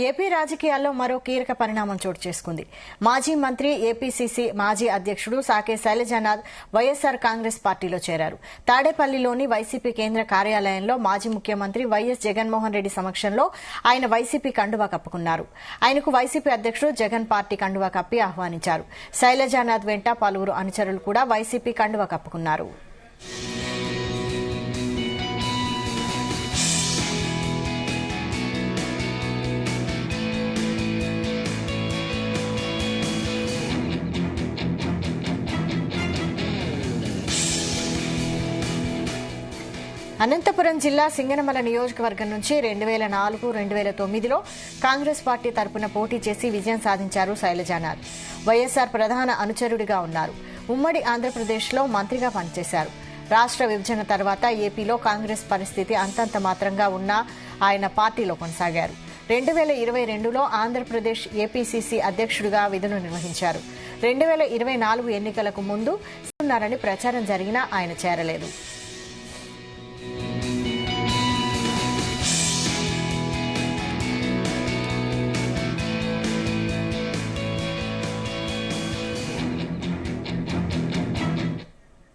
AP రాజకీయాల్లో మరో కీలక పరిణామం చోటు చేసుకుంది. మాజీ మంత్రి, ఏపీసీసీ మాజీ అధ్యక్షుడు సాకే శైలజానాథ్ వైఎస్సార్ కాంగ్రెస్ పార్టీలో చేరారు. తాడేపల్లిలోని వైసీపీ కేంద్ర కార్యాలయంలో మాజీ ముఖ్యమంత్రి వైఎస్ జగన్మోహన్ రెడ్డి సమక్షంలో ఆయన వైసీపీ కండువా కప్పుకున్నారు. ఆయనకు వైసీపీ అధ్యక్షుడు జగన్ పార్టీ కండువా కప్పి ఆహ్వానించారు. శైలజానాథ్ వెంట పలువురు అనుచరులు కూడా వైసీపీ కండువా కప్పుకున్నారు. అనంతపురం జిల్లా సింగనమల నియోజకవర్గం నుంచి 2004-2009లో కాంగ్రెస్ పార్టీ తరపున పోటీ చేసి విజయం సాధించారు శైలజానాథ్. వైఎస్సార్ ప్రధాన అనుచరుడిగా ఉన్నారు. ఉమ్మడి ఆంధ్రప్రదేశ్లో మంత్రిగా పనిచేశారు. రాష్ట్ర విభజన తర్వాత ఏపీలో కాంగ్రెస్ పరిస్థితి అంతంత మాత్రంగా ఉన్నా ఆయన పార్టీలో కొనసాగారు. 2022లో ఆంధ్రప్రదేశ్ ఏపీసీసీ అధ్యక్షుడిగా విధులు నిర్వహించారు. 2024 ఎన్నికలకు ముందు ఉన్నారని ప్రచారం జరిగినా ఆయన చేరలేదు.